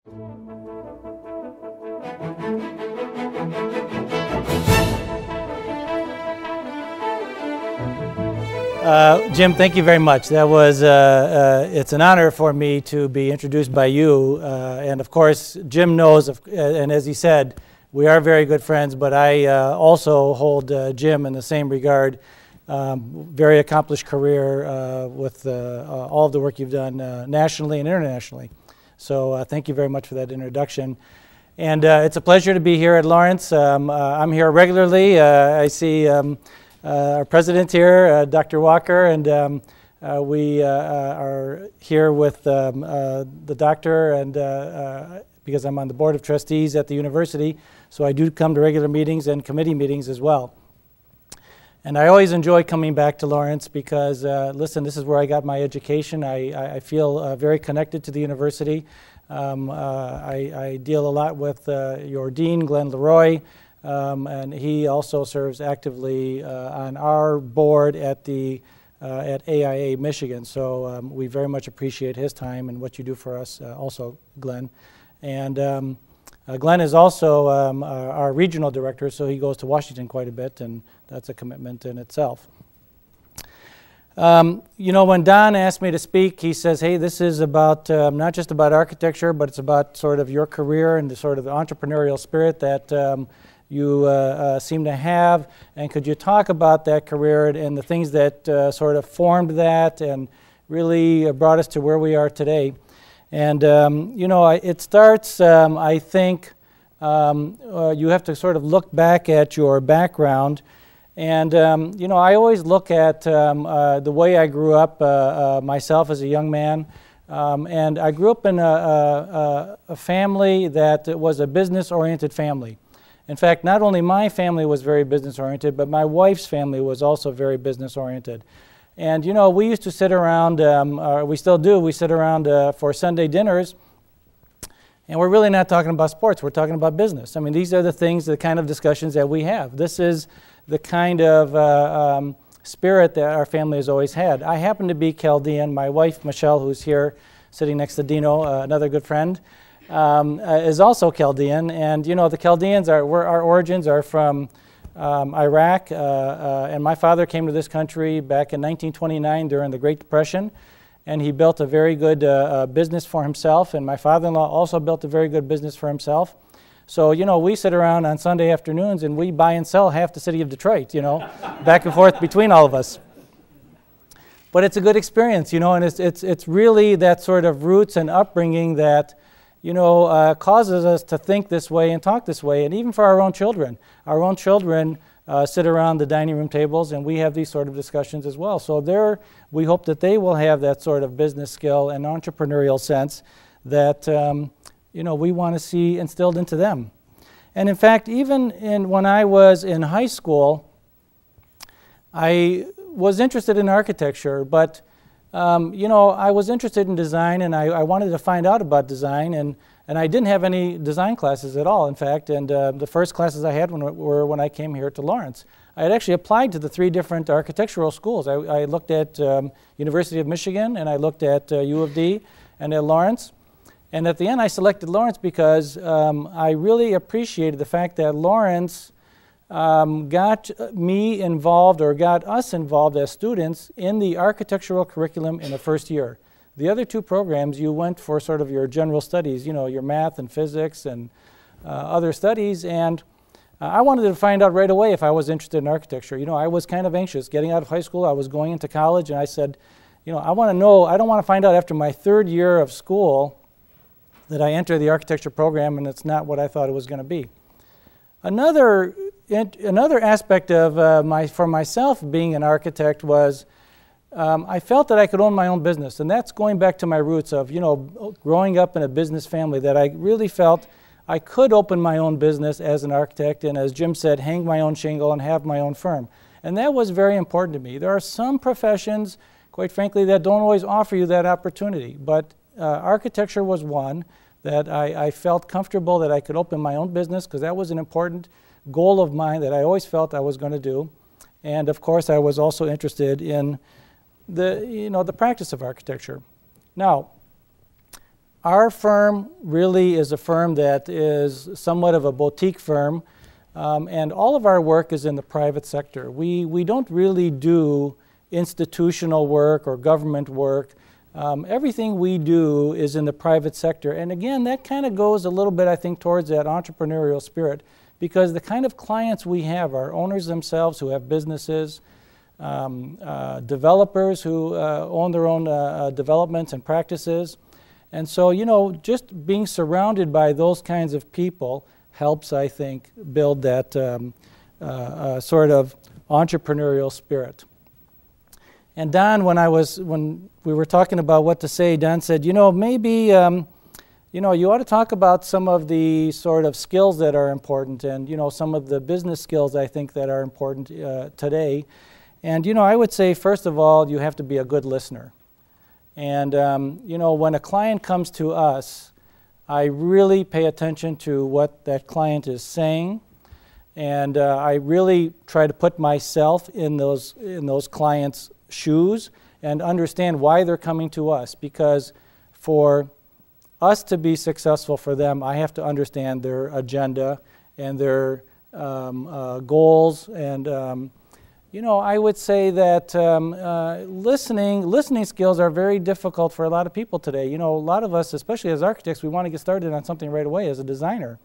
Jim, thank you very much. That was, it's an honor for me to be introduced by you. And of course, Jim knows, and as he said, we are very good friends, but I also hold Jim in the same regard. Very accomplished career with all of the work you've done nationally and internationally. So thank you very much for that introduction. And it's a pleasure to be here at Lawrence. I'm here regularly. I see our president here, Dr. Walker, and we are here with the doctor, and because I'm on the board of trustees at the university, so I do come to regular meetings and committee meetings as well. And I always enjoy coming back to Lawrence because, listen, this is where I got my education. I feel very connected to the university. I deal a lot with your dean, Glenn Leroy, and he also serves actively on our board at AIA Michigan. So we very much appreciate his time and what you do for us also, Glenn. And Glenn is also our regional director, so he goes to Washington quite a bit, and that's a commitment in itself. You know, when Don asked me to speak, he says, hey, this is about not just about architecture, but it's about sort of your career and the sort of entrepreneurial spirit that you seem to have, and could you talk about that career and the things that sort of formed that and really brought us to where we are today. And you know, it starts, I think, you have to sort of look back at your background. And you know, I always look at the way I grew up myself as a young man. And I grew up in a family that was a business-oriented family. In fact, not only my family was very business-oriented, but my wife's family was also very business-oriented. And you know, we used to sit around, we still do, we sit around for Sunday dinners, and we're really not talking about sports, we're talking about business. I mean, these are the things, the kind of discussions that we have. This is the kind of spirit that our family has always had. I happen to be Chaldean. My wife, Michelle, who's here sitting next to Dino, another good friend, is also Chaldean. And you know, the Chaldeans, our origins are from Iraq, and my father came to this country back in 1929 during the Great Depression, and he built a very good business for himself, and my father-in-law also built a very good business for himself. So, you know, we sit around on Sunday afternoons and we buy and sell half the city of Detroit, you know, back and forth between all of us. But it's a good experience, you know, and it's really that sort of roots and upbringing that, you know, causes us to think this way and talk this way. And even for our own children sit around the dining room tables, and we have these sort of discussions as well. So we hope that they will have that sort of business skill and entrepreneurial sense that you know, we want to see instilled into them. And in fact, even when I was in high school, I was interested in architecture, but you know, I was interested in design, and I wanted to find out about design, and I didn't have any design classes at all, in fact, and the first classes I had were when I came here to Lawrence. I had actually applied to the 3 different architectural schools. I looked at University of Michigan, and I looked at U of D, and at Lawrence. And at the end, I selected Lawrence because I really appreciated the fact that Lawrence got me involved, or got us involved as students, in the architectural curriculum in the first year. The other 2 programs, you went for sort of your general studies, you know, your math and physics and other studies, and I wanted to find out right away if I was interested in architecture. You know, I was kind of anxious. Getting out of high school, I was going into college, and I said, you know, I want to know, I don't want to find out after my 3rd year of school that I enter the architecture program and it's not what I thought it was going to be. Another aspect of for myself being an architect was I felt that I could own my own business, and that's going back to my roots of, you know, growing up in a business family, that I really felt I could open my own business as an architect, and as Jim said, hang my own shingle and have my own firm. And that was very important to me. There are some professions, quite frankly, that don't always offer you that opportunity, but architecture was one that I felt comfortable that I could open my own business, because that was an important goal of mine that I always felt I was going to do. And of course, I was also interested in the practice of architecture. Now, Our firm really is a firm that is somewhat of a boutique firm, and all of our work is in the private sector. We don't really do institutional work or government work. Everything we do is in the private sector. And again, that kind of goes a little bit, I think, towards that entrepreneurial spirit, because the kind of clients we have are owners themselves who have businesses, developers who own their own developments and practices. And so, you know, just being surrounded by those kinds of people helps, I think, build that sort of entrepreneurial spirit. And Don, when we were talking about what to say, Don said, you know, maybe, you know, you ought to talk about some of the sort of skills that are important and, you know, some of the business skills I think that are important today. And, you know, I would say, first of all, you have to be a good listener. And, you know, when a client comes to us, I really pay attention to what that client is saying. And I really try to put myself in those clients' shoes and understand why they're coming to us. Because for us to be successful for them, I have to understand their agenda and their goals. And you know, I would say that listening skills are very difficult for a lot of people today. You know, a lot of us, especially as architects, we want to get started on something right away as a designer.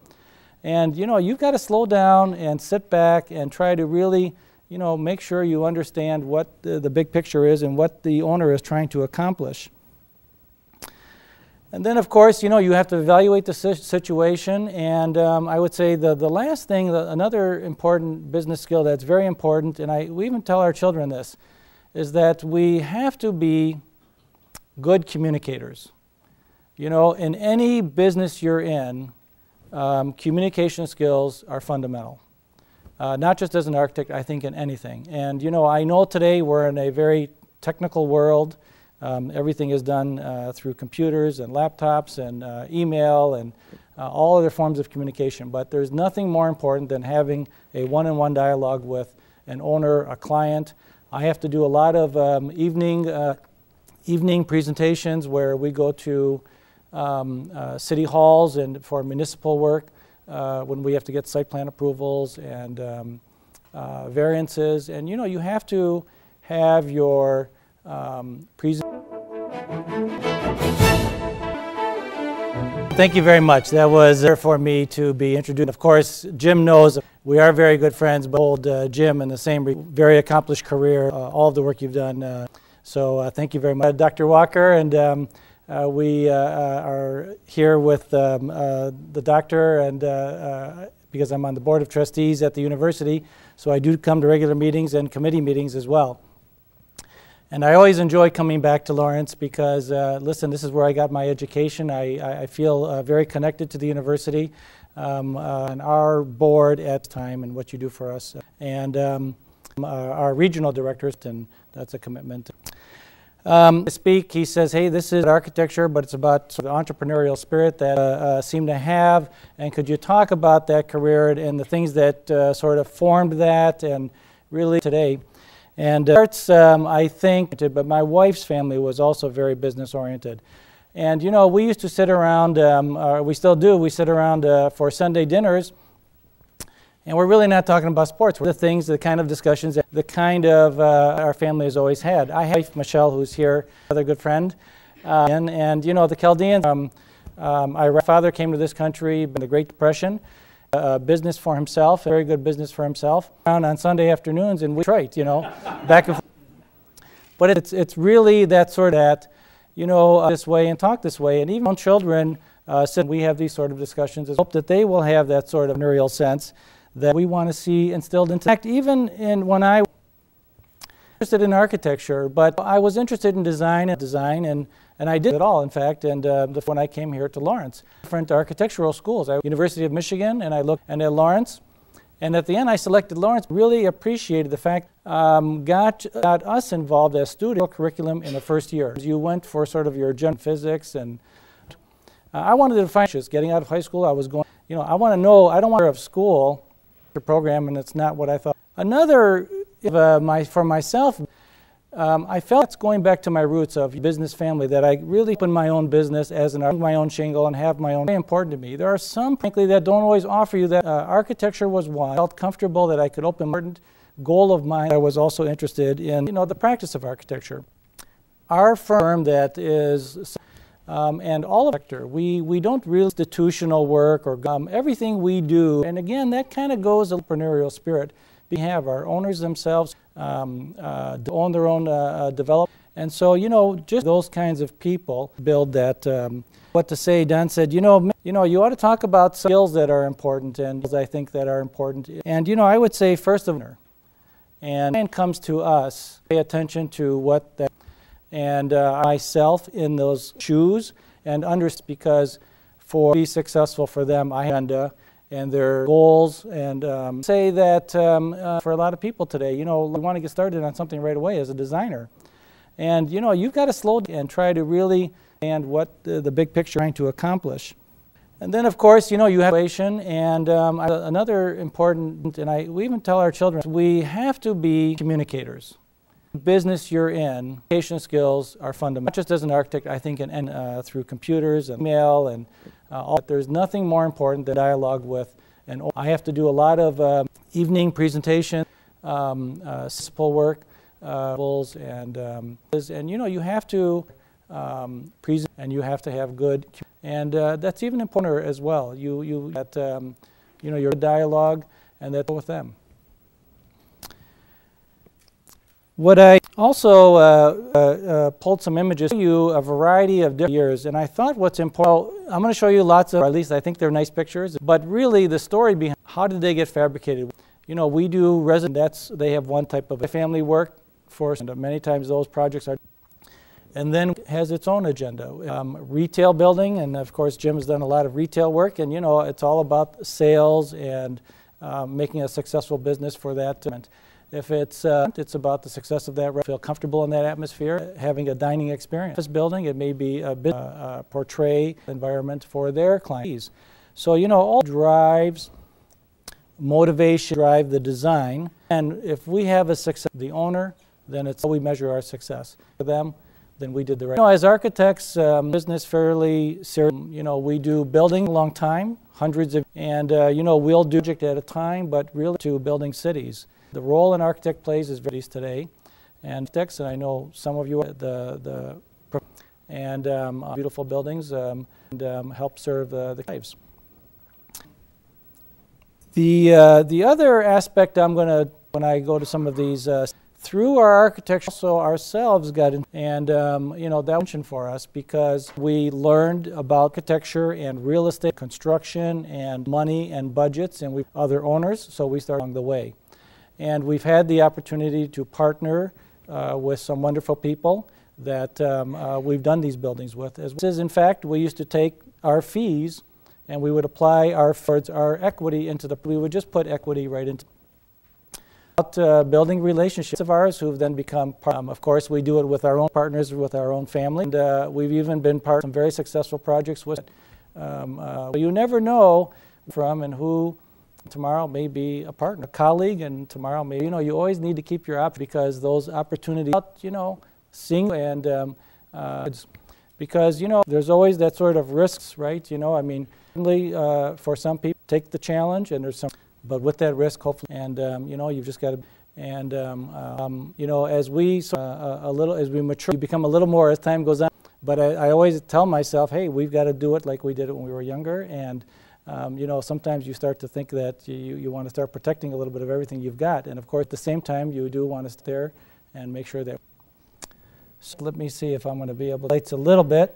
And you know, you've got to slow down and sit back and try to really, you know, make sure you understand what the big picture is and what the owner is trying to accomplish. And then, of course, you know, you have to evaluate the situation. And I would say the last thing, another important business skill that's very important, and we even tell our children this, is that we have to be good communicators. You know, in any business you're in, communication skills are fundamental. Not just as an architect, I think in anything. And, you know, I know today we're in a very technical world. Everything is done through computers and laptops and email and all other forms of communication. But there's nothing more important than having a one-on-one dialogue with an owner, a client. I have to do a lot of evening presentations where we go to city halls and for municipal work when we have to get site plan approvals and variances. And you know, you have to have your Thank you very much. That was there for me to be introduced. Of course, Jim knows we are very good friends, but old Jim in the same very accomplished career, all of the work you've done. So thank you very much. Dr. Walker, and we are here with the doctor, and because I'm on the board of trustees at the university, so I do come to regular meetings and committee meetings as well. And I always enjoy coming back to Lawrence because, listen, this is where I got my education. I feel very connected to the university and our board at the time and what you do for us. And our regional directors, and that's a commitment. To speak, he says, hey, this is architecture, but it's about sort of the entrepreneurial spirit that I seem to have. And could you talk about that career and the things that sort of formed that and really today? And I think, but my wife's family was also very business oriented. And you know, we used to sit around, we still do, we sit around for Sunday dinners, and we're really not talking about sports. We're the things, the kind of discussions, the kind of our family has always had. I have Michelle, who's here, another good friend. And you know, the Chaldeans, my father came to this country in the Great Depression. Business for himself, very good business for himself. Around on Sunday afternoons in Detroit, you know, back and forth. But it's really that sort of that, you know, this way and talk this way. And even children, we have these sort of discussions. I hope that they will have that sort of entrepreneurial sense that we want to see instilled into. In fact, even when I was interested in architecture, but I was interested in design and I did it all, in fact, and when I came here to Lawrence. Different architectural schools, University of Michigan, and I looked at Lawrence, and at the end I selected Lawrence. Really appreciated the fact got us involved as student curriculum in the first year. You went for sort of your general physics, and I wanted to find just getting out of high school. I was going, you know, I want to know. I don't want to of school program, and it's not what I thought. Another for myself. I felt it's going back to my roots of business family, that I really open my own business as my own shingle and have my own. Very important to me. There are some, frankly, that don't always offer you that. Architecture was one. I felt comfortable that I could open. Important goal of mine. I was also interested in, the practice of architecture. Our firm that is, and all of sector, we don't really institutional work or everything we do. And again, that kind of goes to the entrepreneurial spirit. We have our owners themselves own their own development. And so, just those kinds of people build that. What to say, Don said, you ought to talk about skills that are important and I think that are important. And, I would say first of all, and it comes to us, pay attention to what that, and myself in those shoes and understand, because for be successful for them, I have and their goals, and say that for a lot of people today, we want to get started on something right away as a designer. And, you've got to slow down and try to really understand what the big picture you're trying to accomplish. And then, of course, you have and another important, and we even tell our children, we have to be communicators. Business you're in, communication skills are fundamental. Not just as an architect, I think, and through computers and email and all. There's nothing more important than dialogue with. And I have to do a lot of evening presentations, simple work, and you have to present, and you have to have good, and that's even important as well. Your dialogue, and that with them. What I also pulled some images to you a variety of different years, and I thought what's important. I'm going to show you lots of, or at least I think they're nice pictures, but really the story behind how did they get fabricated. We do residence. They have one type of family work for, and many times those projects are. And then has its own agenda. Retail building, and of course Jim has done a lot of retail work, and it's all about sales and making a successful business for that. If it's about the success of that, feel comfortable in that atmosphere, having a dining experience. This building, it may be a portray environment for their clients. So all drives, motivation, drive the design, and if we have a success, the owner, then it's how we measure our success. For them, then we did the right. As architects, business fairly serious. We do building a long time, hundreds of, and we'll do project at a time, but really to building cities. The role an architect plays is very today, and architects, and I know some of you beautiful buildings and help serve the lives. The other aspect I'm going to, when I go to some of these, through our architecture, also ourselves got in, and that mentioned for us because we learned about architecture and real estate, construction, and money and budgets, and other owners. So we started along the way, and we've had the opportunity to partner with some wonderful people that we've done these buildings with. In fact, we used to take our fees, and we would apply our equity into the. We would just put equity right into. Building relationships of ours who've then become part. Of course, we do it with our own partners, with our own family, and we've even been part of some very successful projects with. You never know from and who tomorrow may be a partner, a colleague, and tomorrow may. You always need to keep your options because those opportunities. Seeing and because there's always that sort of risks, right? For some people, take the challenge, and there's some. But with that risk, hopefully, and you've just got to, and as we as we mature, we become a little more as time goes on. But I always tell myself, hey, we've got to do it like we did it when we were younger, and sometimes you start to think that you want to start protecting a little bit of everything you've got, and of course, at the same time, you do want to stay there and make sure that. So let me see if I'm going to be able to relate a little bit.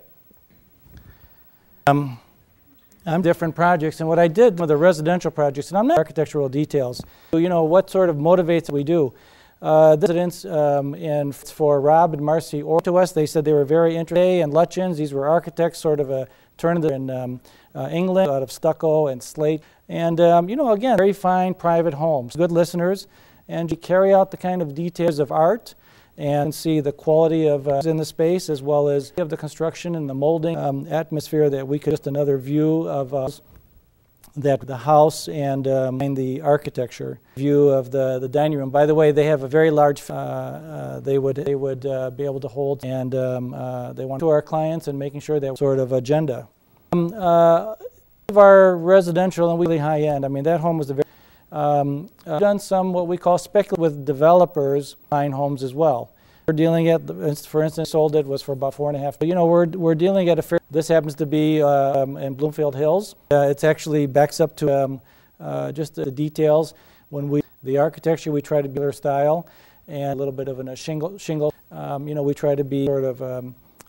Different projects, and what I did with the residential projects, and I'm not architectural details. What sort of motivates we do. Residents for Rob and Marcy or to us, they said they were very interested in Lutchins. These were architects, sort of a turn of the in England, out of stucco and slate, and again, very fine private homes. Good listeners, and you carry out the kind of details of art. And see the quality of in the space as well as of the construction and the molding atmosphere that we could just another view of that the house and the architecture view of the dining room. By the way, they have a very large. They would be able to hold, and they want to our clients and making sure that sort of agenda. Of our residential and really high end. I mean, that home was a very done some what we call speculative with developers buying homes as well. We're dealing at, for instance, sold it was for about 4.5. You know, we're dealing at a fair. This happens to be in Bloomfield Hills. It's actually backs up to just the details. When the architecture, we try to be their style, and a little bit of a shingle. You know, we try to be sort of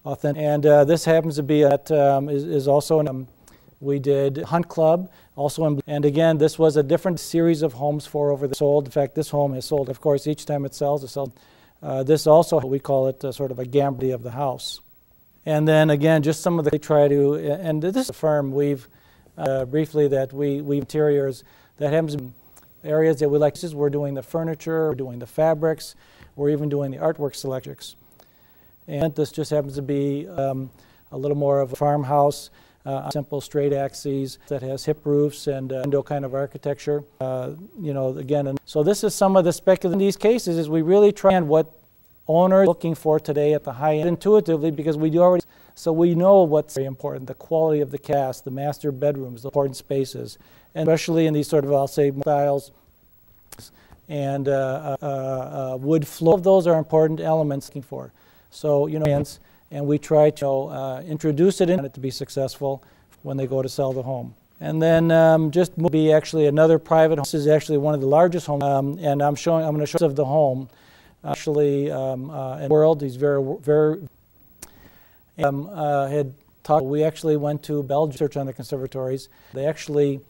authentic. And this happens to be is also in. We did Hunt Club, also in, and again, this was a different series of homes for over the sold. In fact, this home is sold. Of course, each time it sells, it sells. This also, we call it sort of a gamble of the house. And then again, just some of the, they try to, and this is a firm, we've, briefly that we interiors, that happens in areas that we like. We're doing the furniture, we're doing the fabrics, we're even doing the artwork selections. And this just happens to be a little more of a farmhouse, simple straight axes that has hip roofs and window kind of architecture. You know, again, and so this is some of the speculative. In these cases, is we really try and what owners are looking for today at the high end intuitively, because we do already, so we know what's very important: the quality of the cast, the master bedrooms, the important spaces, and especially in these sort of, I'll say, styles and wood floor. All of those are important elements looking for. So you know. And we try to introduce it in it to be successful when they go to sell the home. And then just be actually another private home. This is actually one of the largest homes, and I'm going to show of the home. Actually, in the world, he's very had talked. We actually went to Belgium, research on the conservatories. They actually,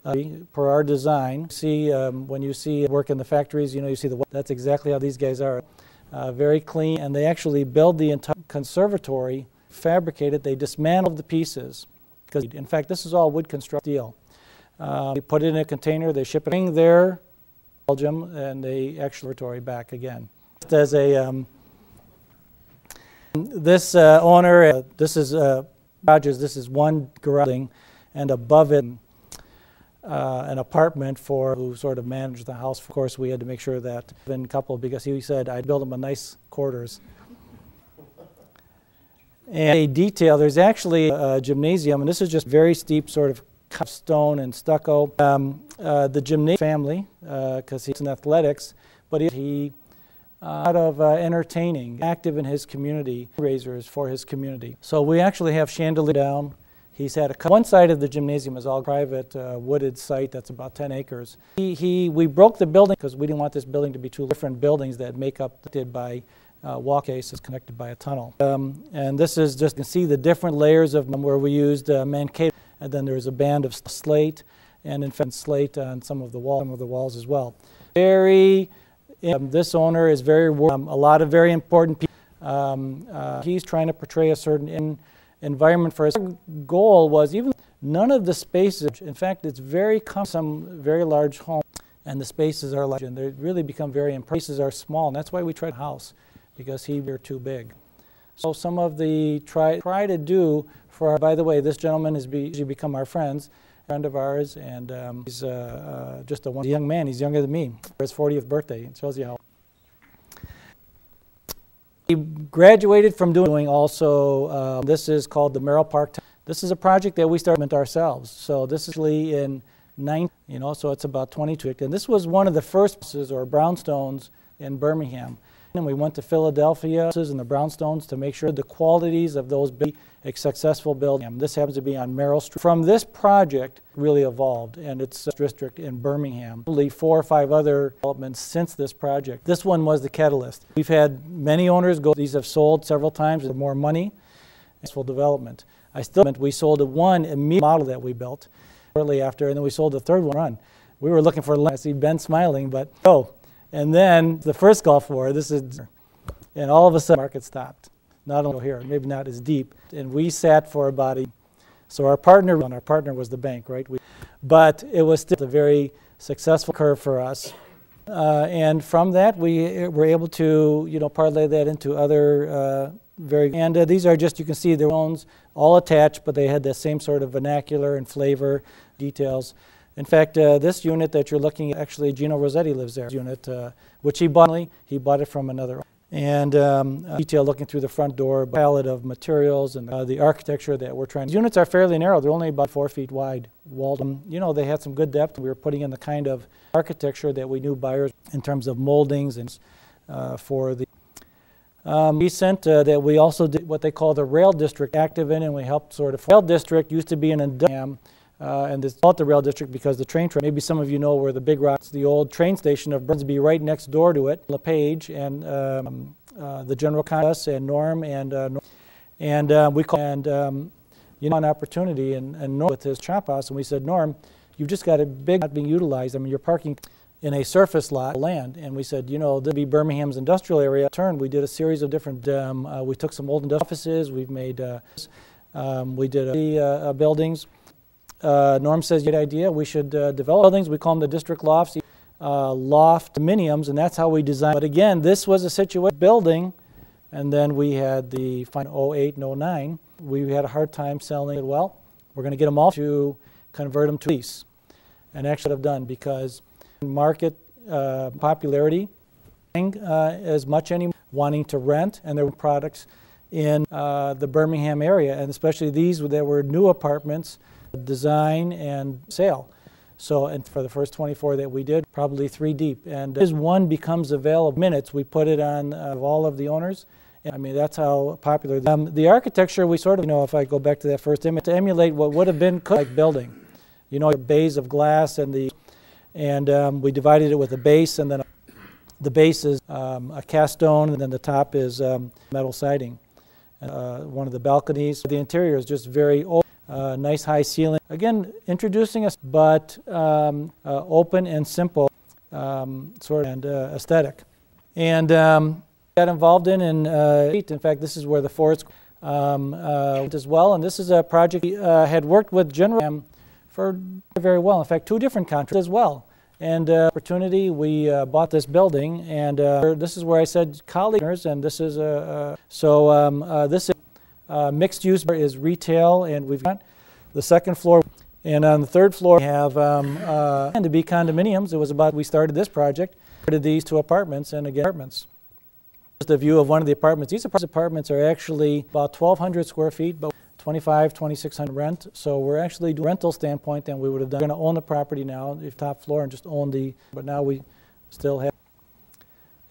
per our design, see when you see work in the factories, you know, you see that's exactly how these guys are. Very clean, and they actually build the entire conservatory, fabricate it, they dismantle the pieces. Because in fact, this is all wood construction steel. They put it in a container, they ship it there, Belgium, and they actually back again. Just as a this owner, this is garages. This is one garage, and above it. An apartment for who sort of managed the house. Of course, we had to make sure that in couple, because he said I'd build him a nice quarters. And a detail, there's actually a gymnasium, and this is just very steep sort of cut stone and stucco. The gymnasium family, because he's in athletics, but he out of entertaining, active in his community, raisers for his community. So we actually have chandelier down. He's had one side of the gymnasium is all private wooded site that's about 10 acres. We broke the building because we didn't want this building to be two different buildings that make up by walk cases connected by a tunnel. And this is just, you can see the different layers of where we used Mankato, and then there's a band of slate, and in fact slate on some of the walls as well. This owner is very a lot of very important people. He's trying to portray a certain environment for his goal was even none of the spaces. In fact, it's some very large homes, and the spaces are large, and they really become very impressive. Spaces are small, and that's why we tried a house, because they're too big. So some of the try to do for our, by the way, this gentleman has become our friend of ours, and he's just a young man. He's younger than me. His 40th birthday. It shows you how. He graduated from doing also, this is called the Merrill Park. This is a project that we started ourselves. So this is actually in so it's about 22. And this was one of the first or brownstones in Birmingham. And we went to Philadelphia and the brownstones to make sure the qualities of those be a successful building. This happens to be on Merrill Street. From this project really evolved, and it's a district in Birmingham. Probably 4 or 5 other developments since this project. This one was the catalyst. We've had many owners go. These have sold several times with more money. Successful development. We sold one immediate model that we built shortly after, and then we sold the third one. We were looking for. I see Ben smiling, but oh. And then the first Gulf War, and all of a sudden the market stopped. Not only here, maybe not as deep. And we sat for about so our partner was the bank, right? But it was still a very successful curve for us. And from that, we were able to, parlay that into other and these are just, you can see their loans all attached, but they had the same sort of vernacular and flavor details. In fact, this unit that you're looking at, actually Gino Rossetti lives there. Unit, which he bought it from another. And detail looking through the front door, palette of materials and the architecture that we're trying. These units are fairly narrow. They're only about 4 feet wide. Walled. You know, they had some good depth. We were putting in the kind of architecture that we knew buyers in terms of moldings and for the recent that we also did what they call the rail district active in, and we helped sort of. Rail district used to be an industrial. And it's called the rail district because the train, maybe some of you know where the Big Rock's, the old train station of Burnsby, right next door to it. LePage and the general contractor and Norm we called you know, an opportunity and Norm with his chop house, and we said, Norm, you've just got a big not being utilized. I mean, you're parking in a surface lot of land, and we said, you know, this would be Birmingham's industrial area. We did a series of different. We took some old industrial offices. We've made. We did buildings. Norm says, good idea, we should develop buildings. We call them the district lofts, loft condominiums, and that's how we designed. But again, this was a situation building, and then we had the final 08 and 09. We had a hard time selling it. Well, we're going to get them all to convert them to lease. And actually have done because market popularity as much anymore, wanting to rent, and there were products in the Birmingham area, and especially these that were new apartments, design and sale. So, and for the first 24 that we did, probably 3 deep. And as one becomes available minutes, we put it on all of the owners. I mean, that's how popular. The architecture, we sort of, you know, if I go back to that first image, to emulate what would have been like building. You know, bays of glass and we divided it with a base, and then the base is a cast stone, and then the top is metal siding. One of the balconies. The interior is just very open. Nice high ceiling. Again, introducing us, but open and simple sort of and aesthetic. And got involved in fact, this is where the forest as well. And this is a project we had worked with General for very well. In fact, 2 different contractors as well. And opportunity, we bought this building, and this is where I said colleagues, and this is this is. Mixed use is retail, and we've got the second floor, and on the third floor we have and to be condominiums. It was about we started this project, started these 2 apartments, and again apartments. Just a view of one of the apartments. These apartments are actually about 1,200 square feet, but 2,600 rent. So we're actually doing rental standpoint than we would have done. We're going to own the property now, the top floor, and just own but now we still have.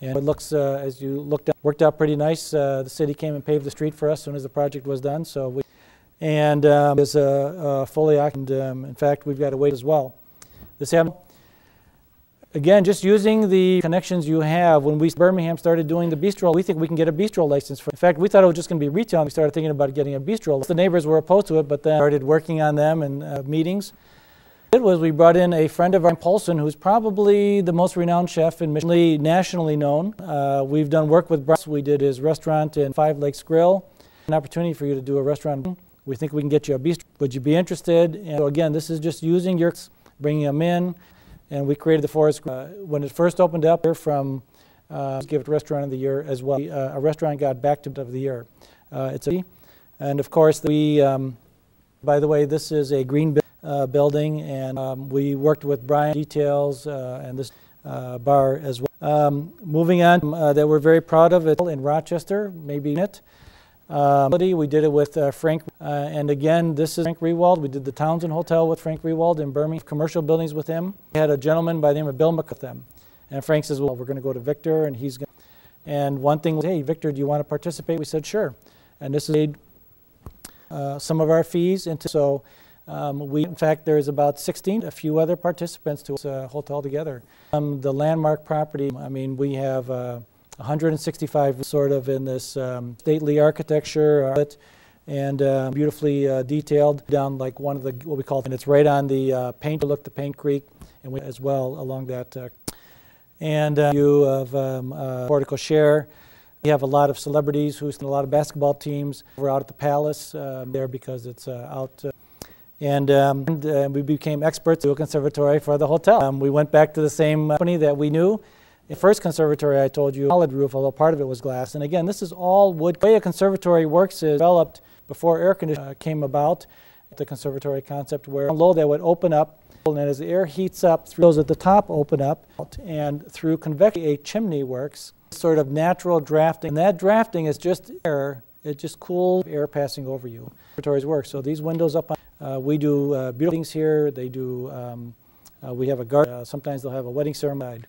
And it looks, as you looked at, worked out pretty nice. The city came and paved the street for us as soon as the project was done. So it's fully occupied. In fact, we've got to wait as well. Again, just using the connections you have. When Birmingham started doing the bistro, we think we can get a bistro license. In fact, we thought it was just going to be retail. We started thinking about getting a bistro. The neighbors were opposed to it, but then started working on them in meetings. We brought in a friend of ours, Paulson, who's probably the most renowned chef in Michigan, nationally known. We've done work with Brian. We did his restaurant in 5 Lakes Grill. An opportunity for you to do a restaurant. We think we can get you a bistro. Would you be interested? And so again, this is just using bringing them in. And we created the forest. When it first opened up, from give it Restaurant of the Year as well. A restaurant got back to of the year. And of course, by the way, this is a green building, and we worked with Brian details and this bar as well. Moving on, that we're very proud of it in Rochester, maybe it. We did it with Frank, and again, this is Frank Rewald. We did the Townsend Hotel with Frank Rewald in Birmingham, commercial buildings with him. We had a gentleman by the name of Bill McCullough with them, and Frank says, well, we're going to go to Victor, and he's going to. And one thing was, hey, Victor, do you want to participate? We said, sure. And this is some of our fees into so. In fact, there's about 16, a few other participants to this hotel together. The landmark property, I mean, we have 165 sort of in this stately architecture and beautifully detailed down like one of the, what we call, and it's right on the paint Creek, and we as well along that. And view of Portico Share. We have a lot of celebrities who's in a lot of basketball teams. We're out at the Palace there because it's out. And we became experts at a conservatory for the hotel. We went back to the same company that we knew. The first conservatory I told you, solid roof, although part of it was glass. And again, this is all wood. The way a conservatory works is developed before air conditioning came about, the conservatory concept where low that would open up, and as the air heats up, those at the top open up, and through convection a chimney works, sort of natural drafting. And that drafting is just air, it just cools air passing over you. Conservatories work. So these windows up, we do beautiful things here. They do, we have a garden. Sometimes they'll have a wedding ceremony.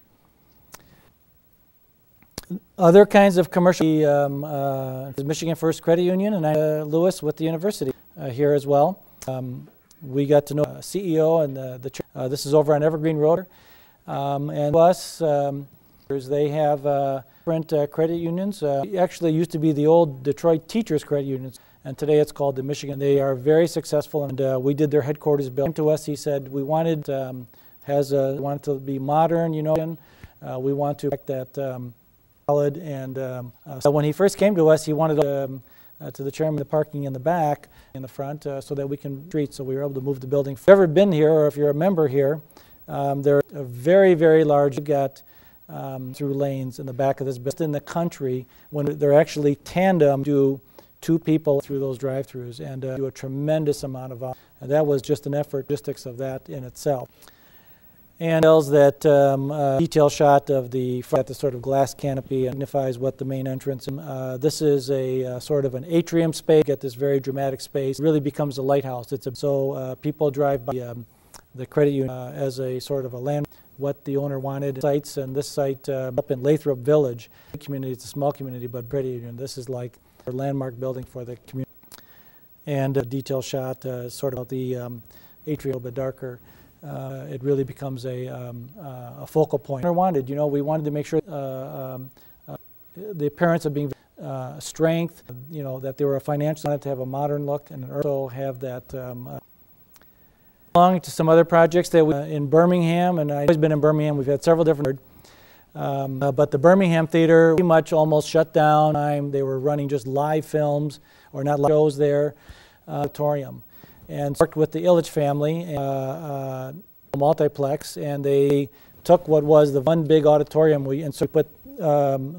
Other kinds of commercial, Michigan First Credit Union, and Lewis with the university here as well. We got to know CEO and this is over on Evergreen Road. And us, they have different credit unions. It actually used to be the old Detroit Teachers Credit Unions, and today it's called the Michigan. They are very successful, and we did their headquarters building. To us, he said, we wanted wanted to be modern, you know. We want to make that solid. And so when he first came to us, he wanted to the chairman, the parking in the back, in the front, so that we can treat. So we were able to move the building. If you've ever been here, or if you're a member here, they're a very, very large. You've got through lanes in the back of this building. In the country, when they're actually tandem, do two people through those drive-throughs and do a tremendous amount of. And that was just an effort, logistics of that in itself. And that detail shot of the sort of glass canopy magnifies what the main entrance is. This is a sort of an atrium space. Get this very dramatic space. It really becomes a lighthouse. So people drive by the credit union as a sort of a land. What the owner wanted. Sites, and this site up in Lathrop Village community. It's a small community, but credit union. This is like a landmark building for the community. And a detail shot, sort of the atrium a little bit darker. It really becomes a focal point. We wanted to make sure the appearance of being strength, that they were a financial, wanted to have a modern look, and also have that. Along to some other projects that we in Birmingham, and I've always been in Birmingham. We've had several different. But the Birmingham Theater pretty much almost shut down. They were running just live films or not live shows there, auditorium. And worked with the Illich family, multiplex, and they took what was the one big auditorium and so put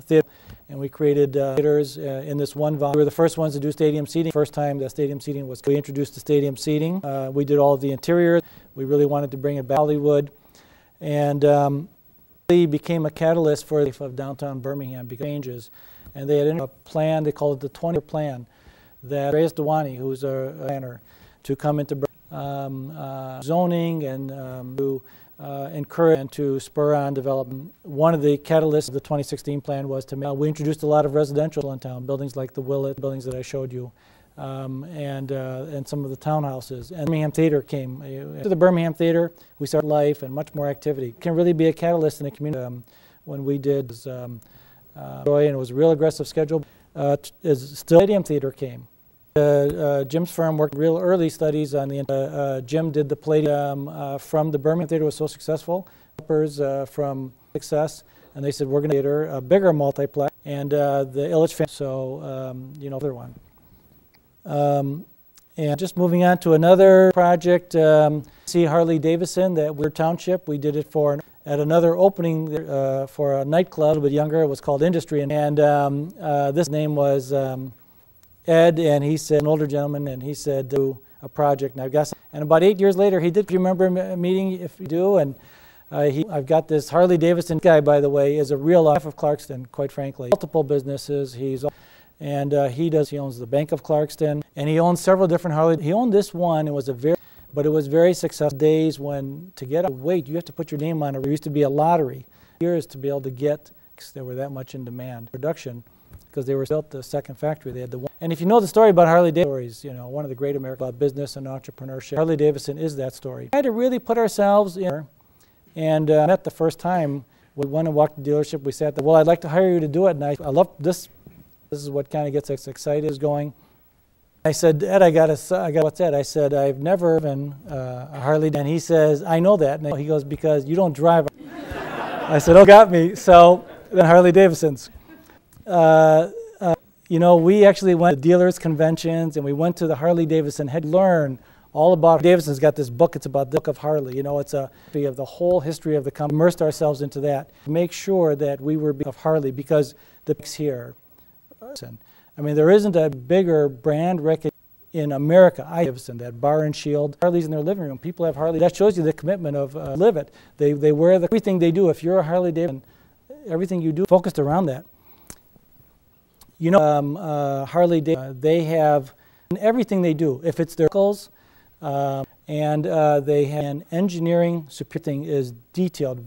theater, and we created theaters in this one volume. We were the first ones to do stadium seating. First time that stadium seating was, we introduced the stadium seating. We did all of the interiors. We really wanted to bring it back to Hollywood, and really became a catalyst for the life of downtown Birmingham because changes. And they had a plan. They called it the 20-year plan that Reyes Dewani, who's a planner, to come into zoning and to encourage and to spur on development. One of the catalysts of the 2016 plan was to we introduced a lot of residential in town, buildings like the Willett, buildings that I showed you, and some of the townhouses. And the Birmingham Theater came. To the Birmingham Theater, we started life and much more activity. It can really be a catalyst in the community. When we did, and it was a real aggressive schedule. Stadium Theater came. Jim's firm worked real early studies on the. Jim did the Palladium from the Birmingham Theater was so successful. From success, and they said we're going to theater a bigger multiplex, and the Illich family. So other one. And just moving on to another project, see Harley Davidson that we're township. We did it at another opening for a nightclub, a little bit younger. It was called Industry, and this name was. Ed, and he said, an older gentleman, and he said, do a project. And and about 8 years later, he did. Do you remember a meeting? If you do, and I've got this Harley Davidson guy, by the way, is a real life of Clarkston, quite frankly. Multiple businesses. He owns the Bank of Clarkston, and he owns several different Harley. He owned this one. It was but it was very successful. Days when to get a weight, you have to put your name on it. There used to be a lottery. Years to be able to get, because they were that much in demand. Production. Because they were built the second factory. They had the one. And if you know the story about Harley Davidson, one of the great American about business and entrepreneurship, Harley Davidson is that story. We had to really put ourselves in, and met the first time. We went and walked the dealership. We sat there. Well, I'd like to hire you to do it, and I love this. This is what kind of gets us excited. Is going. I said, Ed, I got what's Ed? I said, I've never been a Harley, and he says, I know that. And he goes, because you don't drive. I said, oh, got me. So then Harley Davidson's. We actually went to dealers' conventions, and we went to the Harley Davidson head. Learn all about. Davidson's got this book. It's about the book of Harley. It's a of the whole history of the company. Immersed ourselves into that. Make sure that we were of Harley because the picks here. I mean, there isn't a bigger brand recognition in America. Davidson, that bar and shield, Harleys in their living room. People have Harley. That shows you the commitment of live it. They wear everything they do. If you're a Harley Davidson, everything you do focused around that. You know, Harley Davidson, they have in everything they do. If it's their vehicles, and they have an engineering superior thing is detailed.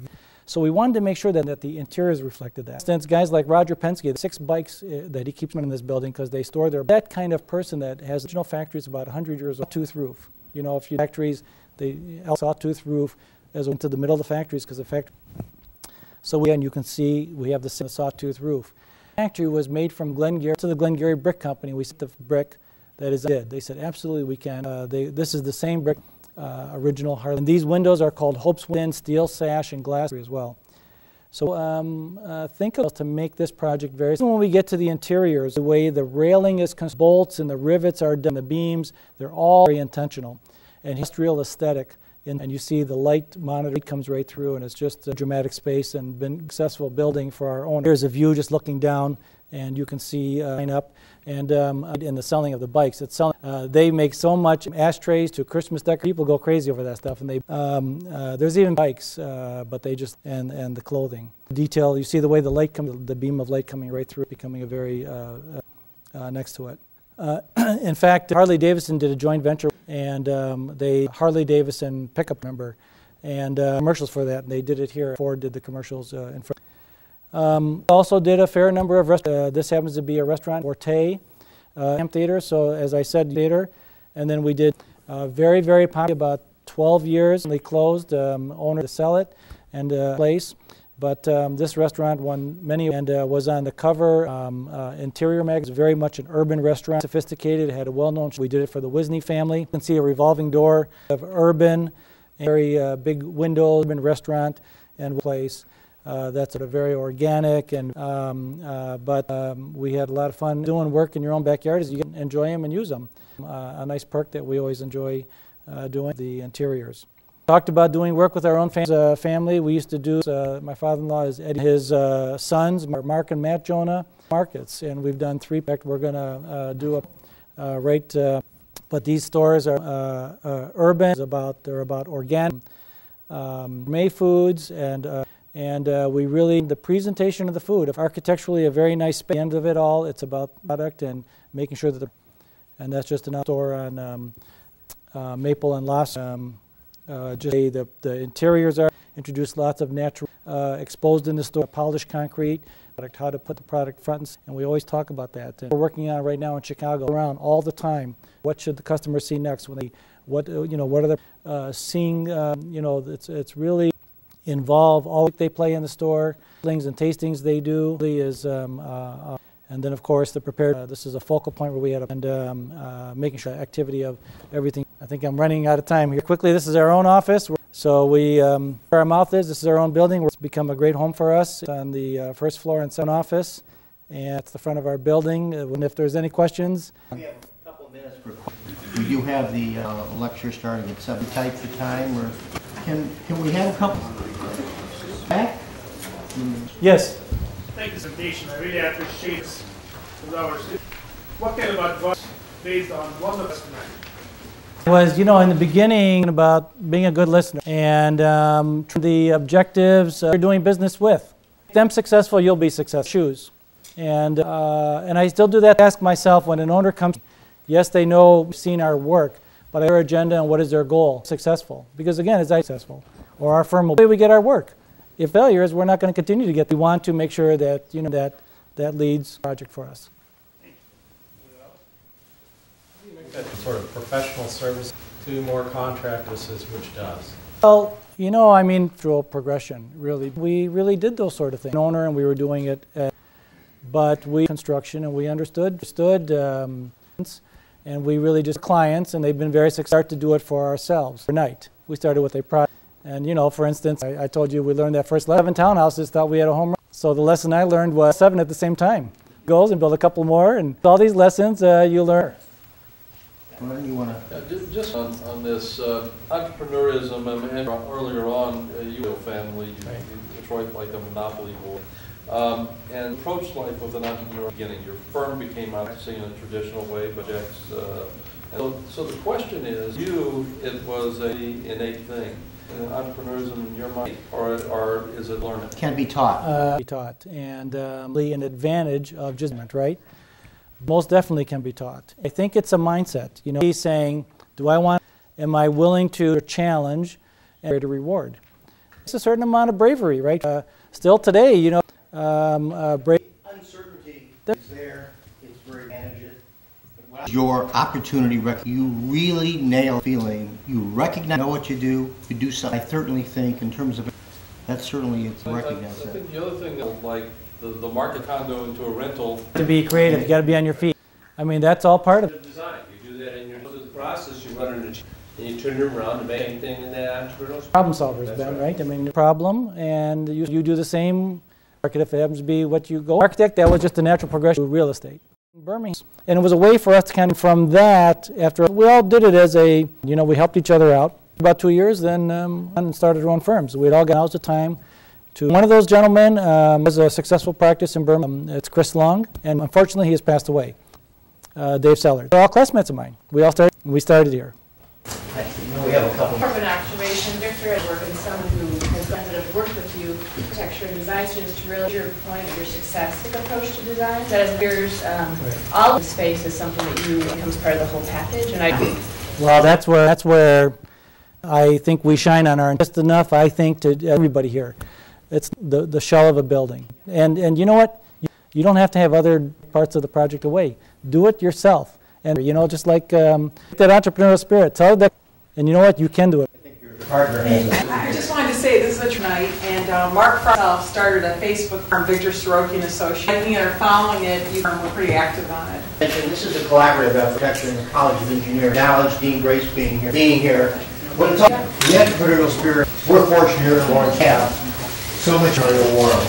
So we wanted to make sure that the interiors reflected that. For instance, guys like Roger Penske, the 6 bikes that he keeps in this building because they store their, that kind of person that has original factories about 100 years old, sawtooth roof. You know, if you factories, they sawtooth roof as into the middle of the factories because the factory. So and you can see we have the sawtooth roof. The factory was made from Glengarry to the Glengarry Brick Company. We set the brick that is did. They said absolutely we can. This is the same brick. Original Harley. And these windows are called Hope's Wind, steel sash, and glass as well. So think of to make this project very. When we get to the interiors, the way the railing is, bolts and the rivets are done, the beams, they're all very intentional and industrial aesthetic. And you see the light monitor comes right through, and it's just a dramatic space and been successful building for our owner. Here's a view just looking down, and you can see line up. And in the selling of the bikes, it's selling. They make so much ashtrays to Christmas decorations. People go crazy over that stuff, and they there's even bikes, but they just and the clothing detail. You see the way the light comes, the beam of light coming right through, becoming a very next to it. In fact, Harley Davidson did a joint venture, and they Harley Davidson pickup number, and commercials for that. And they did it here. Ford did the commercials in front. Also did a fair number of restaurants. This happens to be a restaurant, Forte Amphitheater. So as I said, theater, and then we did very, very popular. About 12 years, they closed. Owner to sell it and place, but this restaurant won many and was on the cover. Interior magazine. Very much an urban restaurant, sophisticated. It had a well-known. We did it for the Wisney family. You can see a revolving door of urban, very big window, urban restaurant and place. That's sort of very organic, and but we had a lot of fun doing work in your own backyard as you get enjoy them and use them. A nice perk that we always enjoy doing the interiors. Talked about doing work with our own family. We used to do, my father-in-law is Eddie, his sons, Mark and Matt Jonah, markets, and we've done 3. We're going to do a but these stores are urban. They're about organic, May foods, and we really, the presentation of the food, architecturally a very nice space. At the end of it all, it's about product and making sure that and that's just an outdoor on Maple and Los. The interiors are introduced lots of natural, exposed in the store, polished concrete, how to put the product front, and we always talk about that. And we're working on right now in Chicago, around all the time. What should the customer see next? When they, what are they seeing? It's really involve all they play in the store, things and tastings they do is, and then of course the prepared. This is a focal point where we had making sure activity of everything. I think I'm running out of time here. Quickly, this is our own office. So we, where our mouth is, this is our own building. It's become a great home for us. It's on the first floor and second office, and it's the front of our building. And if there's any questions. We have a couple of minutes for. We do have the lecture starting at 7 type the time, or can we have a couple back? Yes. Thank you for the presentation. I really appreciate it. What kind of advice based on what the customer? Was, in the beginning about being a good listener and the objectives you're doing business with. Make them successful, you'll be successful. Choose. And I still do that. Ask myself when an owner comes, yes, they know, seen our work, but their agenda and what is their goal? Successful. Because again, is I successful? Or our firm will, we get our work. If failures, we're not going to continue to get. We want to make sure that that leads project for us. That sort of professional service to more contract services, which does. Well, through progression, really. We really did those sort of things. Owner, and we were doing it, but we construction, and we understood, and we really just clients, and they've been very successful to do it for ourselves. Overnight, we started with a project. And for instance, I told you we learned that first 11 townhouses, thought we had a home run. So the lesson I learned was 7 at the same time. Goals and build a couple more, and all these lessons you learn. Well, you want to? Just on this entrepreneurism, and earlier on, you family, Detroit like a monopoly board, and approached life with an entrepreneurial beginning. Your firm became, I'd say, in a traditional way, but So the question is, it was a innate thing, entrepreneurism in your mind, or is it learned? Can be taught. Be taught, and an advantage of judgment, right? Most definitely can be taught. I think it's a mindset. You know, he's saying, am I willing to challenge and greater reward? It's a certain amount of bravery, right? Still today, you know, Uncertainty is there. It's very managed. Your opportunity, you really nail feeling. You recognize, know what you do something. I certainly think in terms of, that certainly it's recognized. I think the other thing, like the market condo into a rental. To be creative, you got to be on your feet. I mean, that's all part of it. Design. You do that in your process. You run it, and you turn it around to make anything in that entrepreneurial. Problem solvers, Ben, right? I mean, problem, and you do the same. Market, if it happens to be what you go. Architect, that was just a natural progression to real estate. Birmingham. And it was a way for us to kind of, from that, after we all did it as a, you know, we helped each other out. About 2 years, then and started our own firms. We'd all got out the time to. One of those gentlemen has a successful practice in Birmingham. It's Chris Long, and unfortunately he has passed away. Dave Sellers. They're all classmates of mine. We started here. We have a couple. More of an observation, Victor, at work, and someone who has worked with you, architecture and design students, to really your point of your success approach to design. That as peers, all of the space is something that becomes part of the whole package. And well, that's where I think we shine on our just enough. I think to everybody here, it's the shell of a building. And you know what? You don't have to have other parts of the project away. Do it yourself. And you know, just like that entrepreneurial spirit. Tell that, and you know what? You can do it. Partner I just wanted to say this is a tonight, and Mark himself started a Facebook firm, Victor Saroki and Associates. Liking it or following it, we're pretty active on it. And this is a collaborative effort, actually, in the College of Engineering. Knowledge, Dean Grace being here. When it's all the entrepreneurial spirit, we're fortunate here in Lawrence to have so much in the world.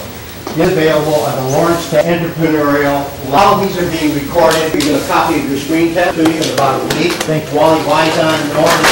It's available on the Lawrence Entrepreneurial. All of these are being recorded. You get a copy of your screen test to you in about a week. Thank Wally Wise on Lawrence.